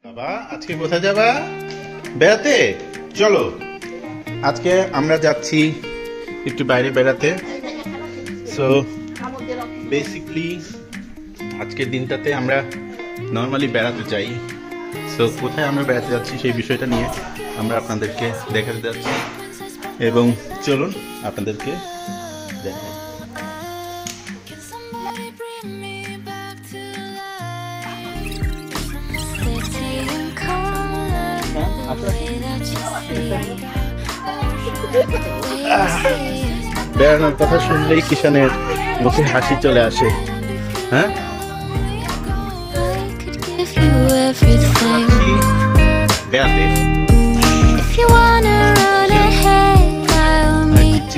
বাবা আজকে কোথায় যাবা বেড়াতে? চলো আজকে আমরা যাচ্ছি একটু বাইরে বেড়াতে। সো বেসিকলি আজকের দিনটাতে আমরা নর্মালি বেড়াতে যাই। সো কোথায় আমরা বেড়াতে যাচ্ছি সেই বিষয়টা নিয়ে আমরা আপনাদেরকে দেখাতে যাচ্ছি এবং চলুন আপনাদেরকে দেখাই। বেড়ানোর কথা শুনলেই কিষানের মুখে হাসি চলে আসে। হ্যাঁ, বেড়াতে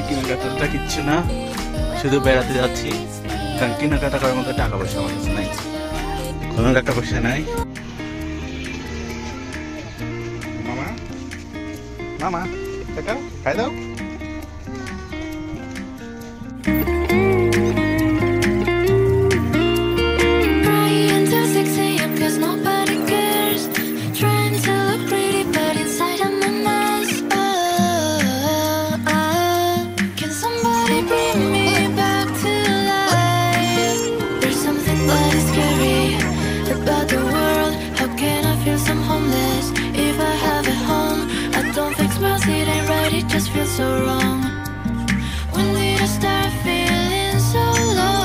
কেনাকাটা কিচ্ছু না, শুধু বেড়াতে যাচ্ছি। কারণ কেনাকাটা করার মতো টাকা পয়সা আমার কাছে নাই, কোনো টাকা পয়সা নাই। মামা মামা টাকা খাই দাও। So wrong. When did I start feeling so low?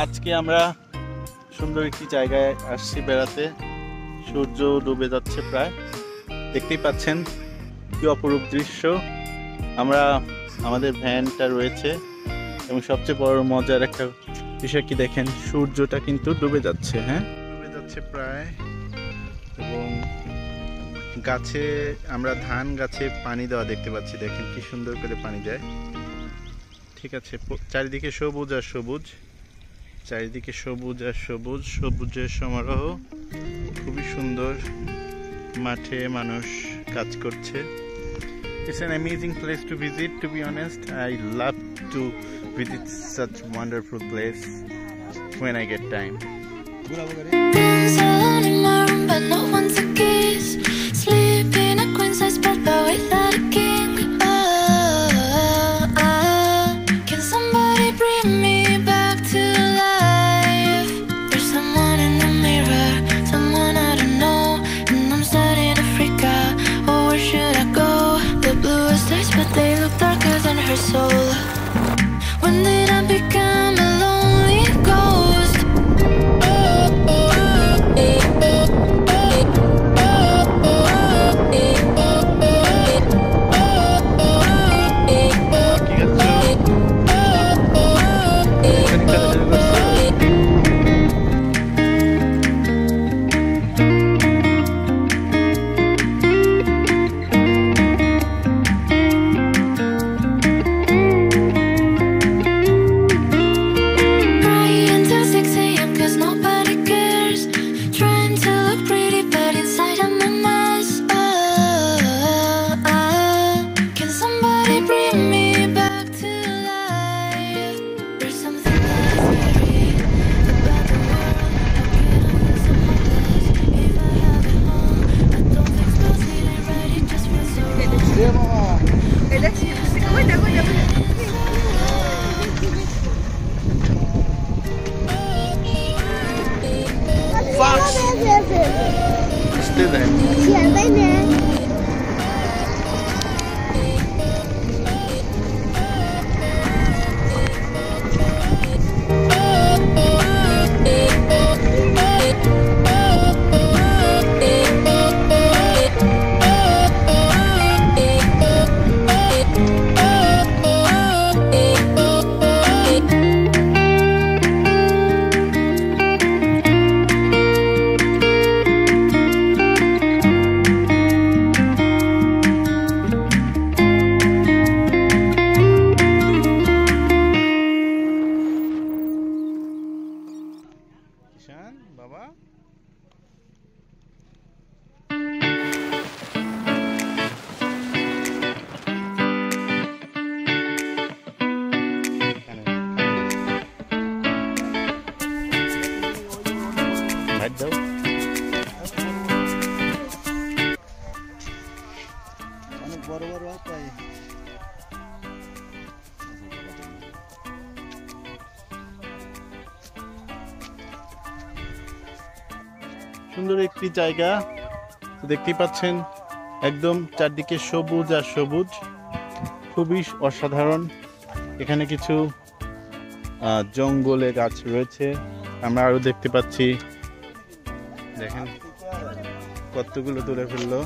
আজকে আমরা সুন্দর একটি জায়গায় আসছি বেড়াতে। সূর্য ডুবে যাচ্ছে প্রায়, দেখতেই পাচ্ছেন কি অপরূপ দৃশ্য। আমরা আমাদের ভ্যানটা রয়েছে এবং সবচেয়ে বড় মজার একটা বিষয় কি দেখেন, সূর্যটা কিন্তু ডুবে যাচ্ছে। হ্যাঁ, ডুবে যাচ্ছে প্রায়। এবং গাছে আমরা ধান গাছে পানি দেওয়া দেখতে পাচ্ছি, দেখেন কি সুন্দর করে পানি দেয়। ঠিক আছে, চারিদিকে সবুজ আর সবুজ, চারিদিকে সবুজ আর সবুজ, সবুজের সমারোহ। খুবই সুন্দর, মাঠে মানুষ কাজ করছে। It's an amazing place to visit, to be honest. I love to visit such wonderful place when I get time. But no one's a kiss. Sleep in a queen size bed, but without a king. Can somebody bring me back to life? There's someone in the mirror, someone I don't know, and I'm starting to freak out. Oh, where should I go? The bluest eyes, but they look darker than her soul. When did I become a lonely ghost? fox. Stay there. Kishan, Baba. Right daw. অনেক বড় বড় পাই। সুন্দর একটি জায়গা, তো দেখতেই পাচ্ছেন একদম চারদিকে সবুজ আর সবুজ, খুবই অসাধারণ। এখানে কিছু জঙ্গলে গাছ রয়েছে, আমরা আরো দেখতে পাচ্ছি। দেখেন কতগুলো তুলে ফেললো।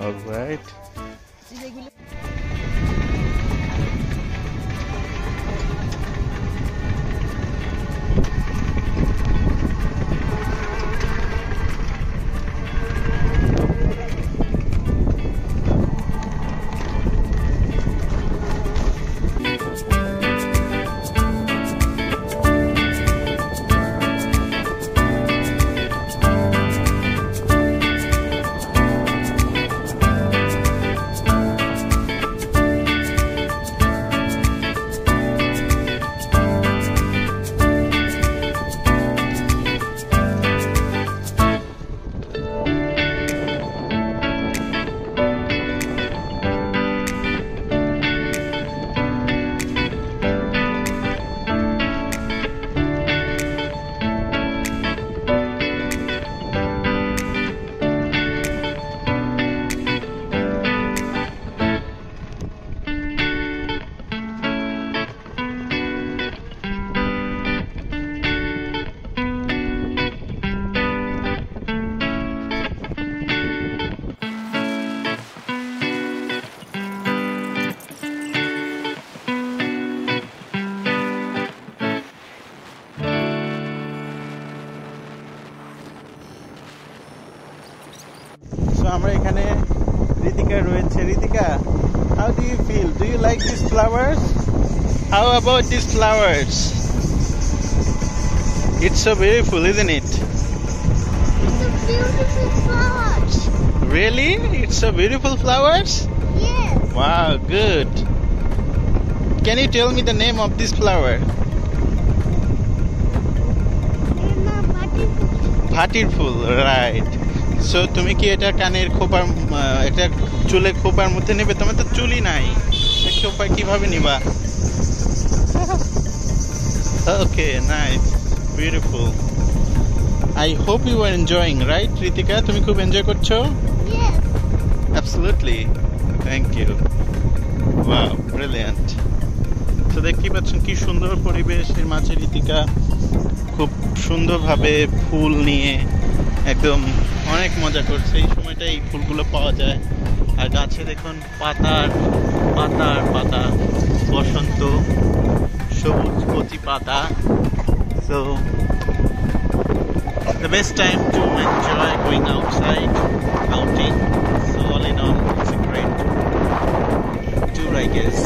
অলরাইট, আমরা এখানে রিতিকা রয়েছে। Ritika, how do you feel? Do you like these flowers? How about these flowers? It's so beautiful, isn't it? It's a beautiful flowers. Really? It's so beautiful flowers? Yes. Wow, good. Can you tell me the name of this flower? Bhatir full, right. So তুমি কি এটা কানের খোপার, এটা চুলে খোপার মধ্যে নেবে? তোমার তো চুলই নাই, খোপা কিভাবে নিবা? Okay, nice, beautiful. I hope you are enjoying, right, Ritika? তুমি খুব এনজয় করছো? Yes. Absolutely. Thank you. Wow, brilliant. So দেখতেই পাচ্ছেন কি সুন্দর পরিবেশের মাঝে রিতিকা খুব সুন্দরভাবে ফুল নিয়ে একদম অনেক মজা করছে। এই সময়টা এই ফুলগুলো পাওয়া যায়। আর গাছে দেখুন পাতার পাতার পাতা, বসন্ত, সবুজ কচি পাতা। So the best time to enjoy going outside, outing. So all in all, it's a great tour, I guess.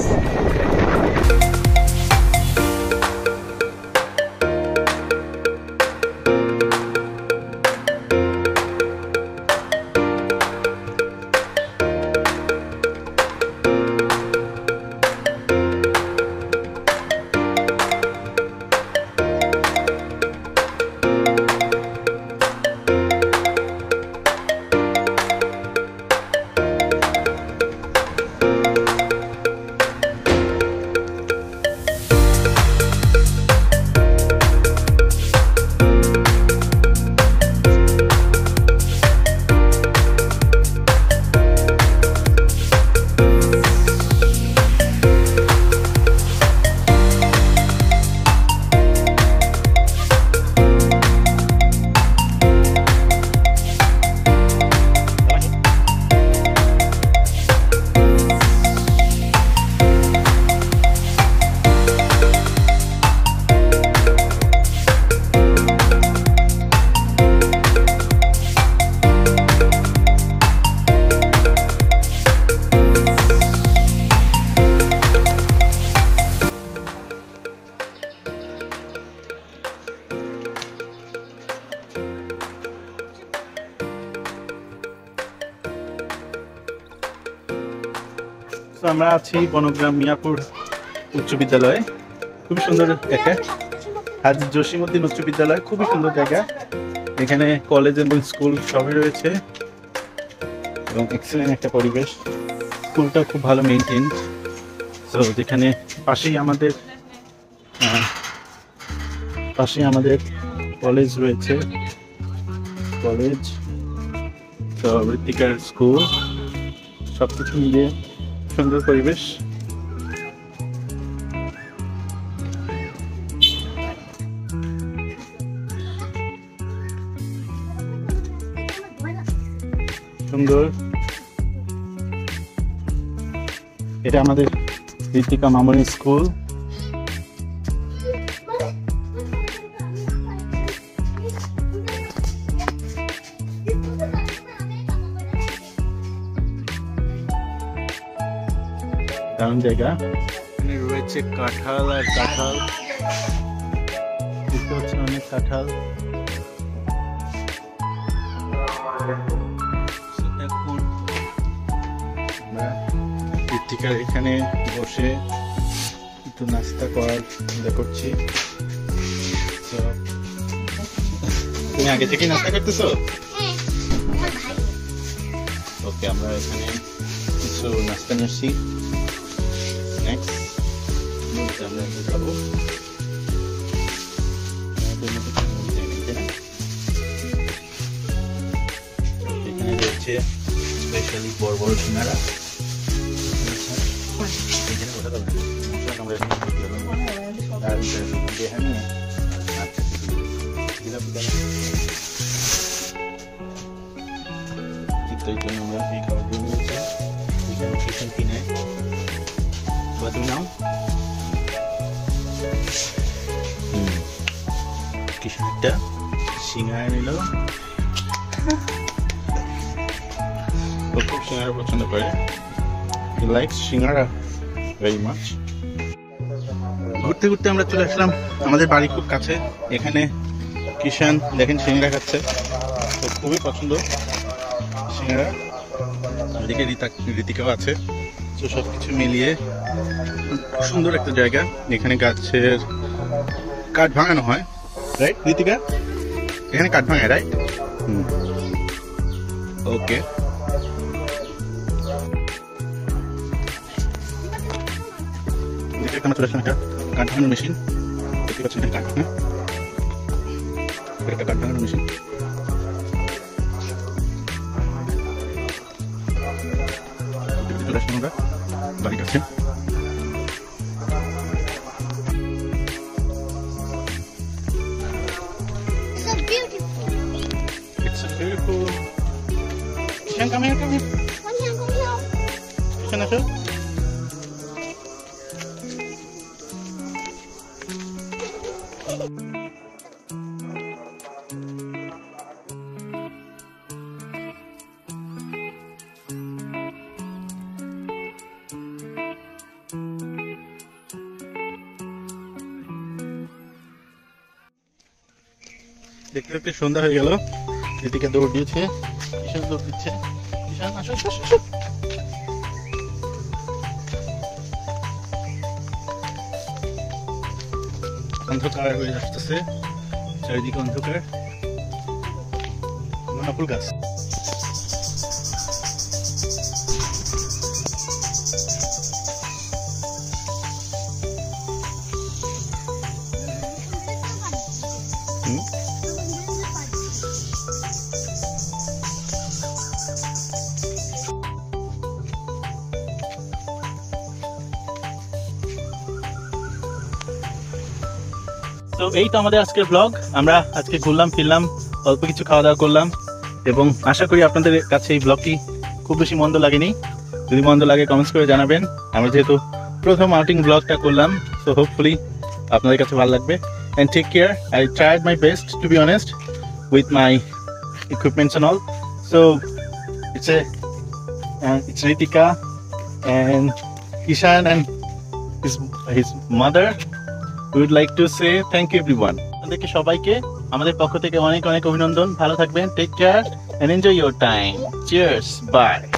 আমরা আছি বনগ্রাম মিয়াপুর উচ্চ বিদ্যালয়ে। খুবই সুন্দর একটা হাজী জসিমউদ্দিন উচ্চ বিদ্যালয়, খুবই সুন্দর জায়গা। এখানে কলেজ এবং স্কুল সবই রয়েছে এবং এক্সেলেন্ট একটা পরিবেশ। স্কুলটা খুব ভালো মেনটেন। তো যেখানে পাশেই আমাদের কলেজ রয়েছে, কলেজ তো ঋত্বিকার স্কুল, সব কিছু মিলিয়ে সুন্দর পরিবেশ। সুন্দর, এটা আমাদের ঋত্বিকা মামনি স্কুল। দারুণ জায়গা। এখানে রয়েছে কাঁঠাল আর কাঁঠাল, দেখতে পাচ্ছেন অনেক কাঁঠাল। এখন আমরা ঋত্বিকার এখানে বসে একটু নাস্তা করার চিন্তা করছি। তুমি আগে থেকেই নাস্তা করতেছো? ওকে, আমরা এখানে কিছু নাস্তা নিচ্ছি। নেক্সট আমরা খাবো। এখানে রয়েছে স্পেশালি বড় বড় সিঙ্গারা। এখানে বসে যাবে আমরা আর এখানে আমরা এই খাবারগুলো নিয়েছি। এখানে চিকেন কিনে বাদু নাও। কিষান একটা সিঙ্গারা নিল, ও খুব সিঙ্গারা পছন্দ করে। He likes singara very much. ঘুরতে ঘুরতে আমরা চলে আসলাম আমাদের বাড়ি খুব কাছে। এখানে কিষান দেখেন সিঙ্গারা খাচ্ছে, তো খুবই পছন্দ সিঙ্গারা। এদিকে ঋতিকাও আছে। তো সব কিছু মিলিয়ে সুন্দর একটা জায়গা। এখানে গাছের কাঠ ভাঙানো হয়, রাইট ঋতিকা? এখানে কাঠ ভাঙায়, রাইট? ওকে, আমরা চলে আসলাম একটা কাঠ ভাঙানোর মেশিন। দেখতে পাচ্ছেন এখানে কাঠ ভাঙা, একটা কাঠ ভাঙানোর মেশিন। চলে আসলাম আমরা বাড়ির কাছে। It's so beautiful. Kishan, come here, come here. Kishan, আসো। দেখতে দেখতে সন্ধ্যা হয়ে গেল। ঋতিকা দৌড় দিয়েছে, কিষান দৌড় দিচ্ছে। কিষান আসো, আসো। অন্ধকার হয়ে আসতেছে, চারিদিকে অন্ধকার। ফুল গাছ। তো এই তো আমাদের আজকের ব্লগ। আমরা আজকে ঘুরলাম ফিরলাম, অল্প কিছু খাওয়া দাওয়া করলাম এবং আশা করি আপনাদের কাছে এই ব্লগটি খুব বেশি মন্দ লাগেনি। যদি মন্দ লাগে কমেন্টস করে জানাবেন। আমরা যেহেতু প্রথম আউটিং ব্লগটা করলাম, সো হোপফুলি আপনাদের কাছে ভালো লাগবে। And take care. I tried my best, to be honest, with my equipments and all. So it's Ritika and Kishan and his mother. We would like to say thank you everyone. আপনাদেরকে সবাইকে আমাদের পক্ষ থেকে অনেক অনেক অভিনন্দন। ভালো থাকবেন, take care and enjoy your time. Cheers, bye.